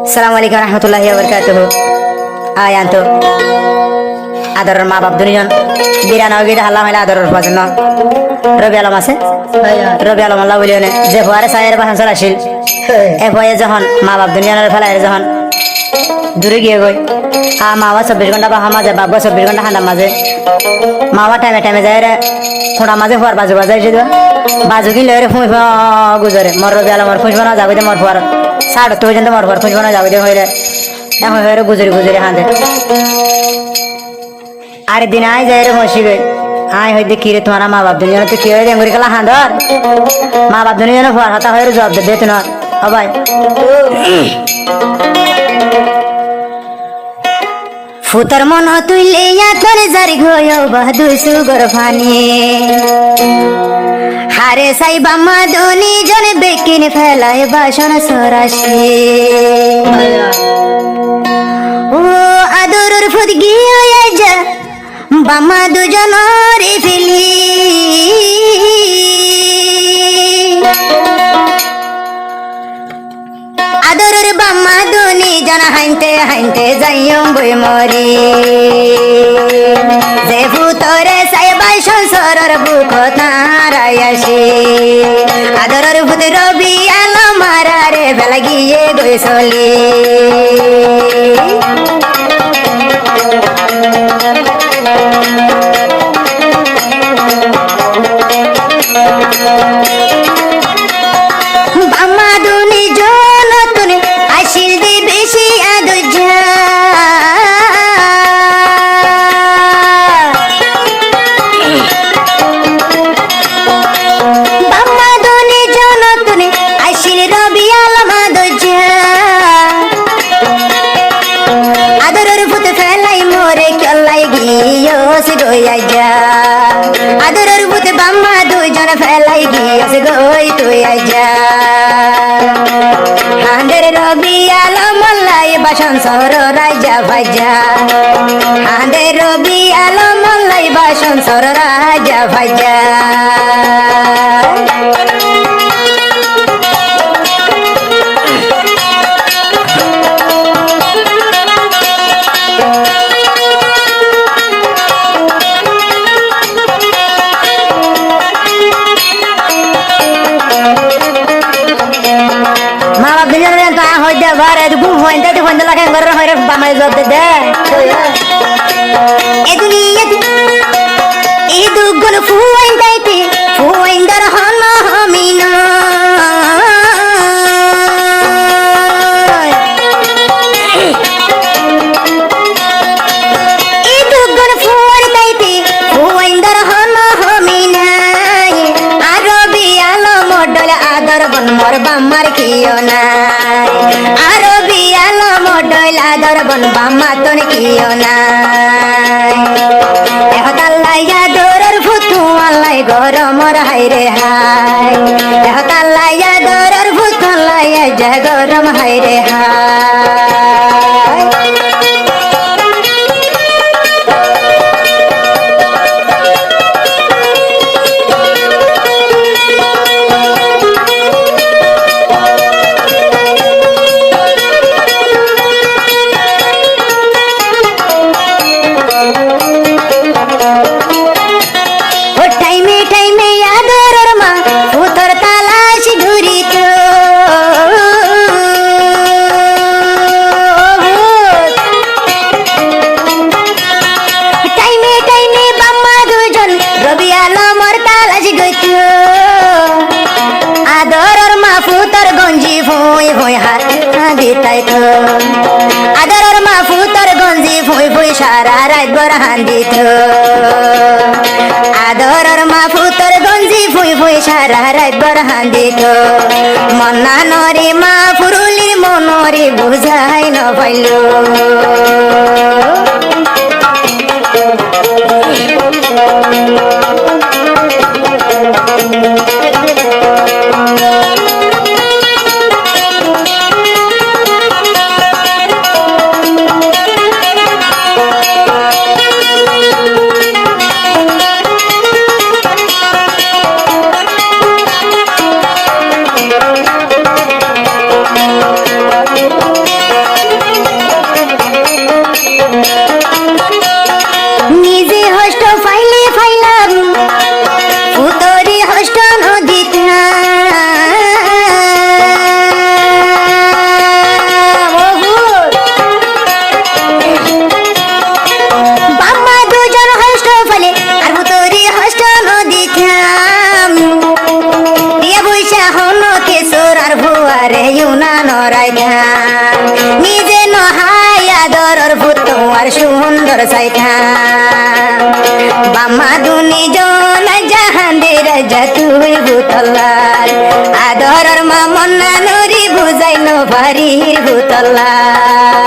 Assalamualaikum warahmatullahi wabarakatuh. Ayanto. Ador ma bab dunion. Bira na gida Allah mala ador fazno. Rabi alam আছে? Rabi alam Allah বলিওনে যে ভয়ারে সায়ের বাহান চলাছিল এ ভয়ে যখন মা বাপ দুনিয়ার ফেলায় যখন দূরে গিয়ে গই মাওয়া 24 ঘন্টা বা মাঝে বাবা 24 ঘন্টা হান্ডা মাঝে মাওয়া টাইমে টাইমে যায় রে থোড়া মাঝে হওয়ার বাজু বাজাই যে বাজু কি লরে ফুই গুজরে মর রবি আলম মর ফুই বানা যাবে দে মর ফুয়ার সাড়ে তো পর্যন্ত মর ফুয়ার ফুই বানা যাবে দে হইরে এখন হইরে গুজরি গুজরি হাঁদে আর দিন আয় যায় রে মসিবে আয় হইতে কি রে তোমার মা বাপ দুনিয়া তো কি হয়ে দেঙ্গুরি কালা হাঁদর মা বাপ দুনিয়া ফুয়ার হাতা হইরে জবাব দে তুই না ও ভাই ফুতর মন তুইলে তোর জারি গয়ো বাহাদুর সুগর ফানি হারে সাই বাম্মা দুনি জন বেকিন ফেলায় বাসন সরাসি ও আদরুর ফুত গিয়ে যা বাম্মা দুজন রে ফেলি আদরের বাম্মা দুনি জানা হাইতে হাইতে যাইও বই মরি যে ভূতরে সাইবাই সংসারের বুক তারাই আসি আদরের ভূত রবি আলো মারারে বেলা গিয়ে গই চলি বাম্মা দুনি জন তুনে আসিল দি বেশি আদুজা বাম্মা দুনি জন তুনে আসিল রবি আলম আদুজা আদরের ভূত ফেলাই মোরে কেলাই গিয়েছে গইয়া যা আদরের ভূত বাম্মা দুজন ফেলাই গিয়েছে গই তুই যা হাঁদের রবি আলম মল্লাই বাসন সর রাজা ভাজা হাঁদের রবি আলম মল্লাই বাসন সর রাজা ভাজা মা বাপ দুজন তা হই দে ঘরে ঘুম হই দে ফোন দে লাগে ঘরে হইরে বামাই জব দে এ দুনিয়া এ দুগুন ফুইন দাইতে ফুইন দর হন হমিনা এ দুগুন ফুইন দাইতে ফুইন দর হন হমিনা আরবি আলো মডল আদর বন মোর বাম্মার কিও না আরবি আলো মডল আদর বন বাম্মা তোর কিও না এহতাল্লাইয়া দরর ফুতু আল্লাই গরমর হাইরে হাই এহতাল্লাইয়া দরর ফুতু আল্লাইয়া যা গরম হাইরে হাই আদরের মা ফুতর গঞ্জি ফুই ফুই সারা রাত বর হান্দিত আদরের মা ফুতর গঞ্জি ফুই ফুই সারা রাত বর হান্দিত মন্না নরে মা ফুরুলির মনরে বুঝাই ন পাইল চাইতাম নিজে নহাই আদরর ভূত তোমার সুন্দর চাইতাম বাম্মা দুনিজন জাহানের রাজা তুই ভূতলার আদরর মা মন্না নুরি বুঝাই নো ভারির ভূতলার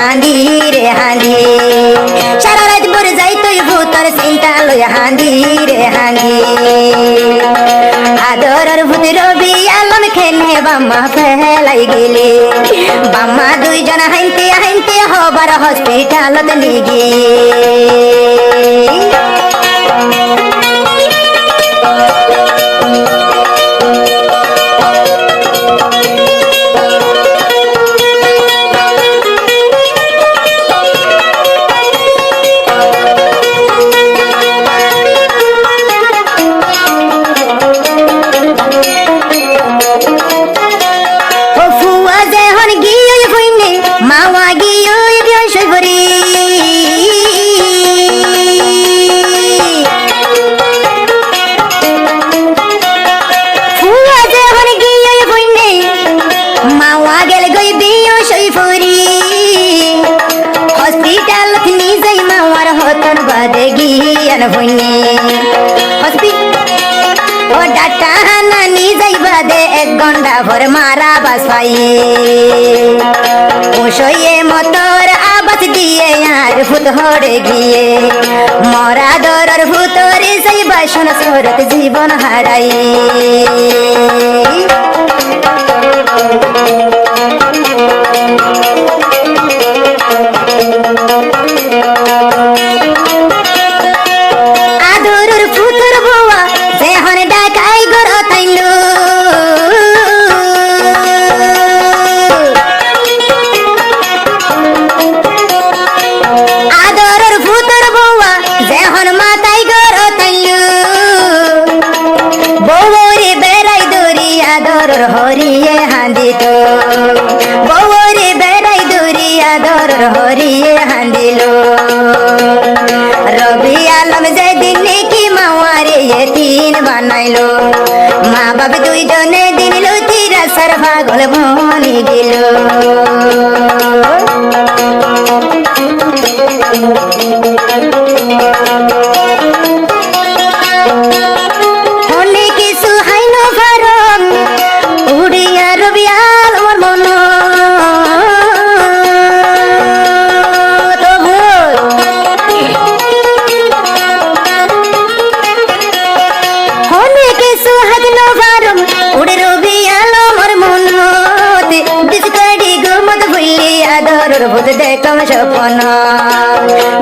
হাঁদি রে হাঁদি সারা রাত ভরে যাই তুই ভূতর চিন্তা লই হাঁদি রে হাঁদি আদরের ভূত রবি আলম খেনে বাম্মা ফেলাই গেলে বাম্মা দুইজন হাইতে হাইতে হবার হসপিটালত নিগে ভর মারা বাসাই ওসয়ে মতর আবাস দিয়ে আর ভূত হরে গিয়ে মরা দরর ভূতরে সেই বাসন সরত জীবন হারাই আদরর ভূতর বউয়া যেহন ডাকাই গর তাইলো হরিয়ে হাঁদিত বৌরে বেড়াই দৌড়িয়া দর হরিয়ে হাঁদিল রবি আলম যেদিন নাকি মাওয়ারে তিন বানাইলো মা বাবা দুইজনে দিন লুতিরা সার পাগল বনি গেল ভূত দেখম স্বপ্ন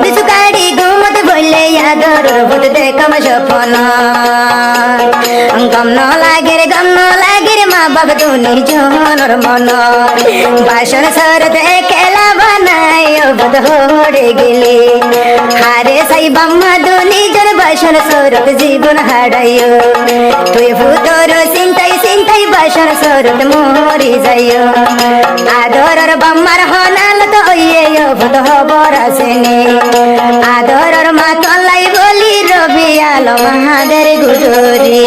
বিচুকারি ঘুমত বললে আদর ভূত দেখম স্বপ্ন গম ন লাগে রে মা বাবা দুনি জনর মন বাসন সরত খেলা বানাই ভূত হরে গেলে হারে সাই বাম্মা দুনি জন বাসন সরত জীবন হারাইও তুই ভূতর চিন্তাই চিন্তাই বাসন সরত মরি যাইও আদরর বাম্মার হনাল তো ভূত হবর আসেনি আদরর মা তলাই বলি রবি আলো মাহাদের গুজরি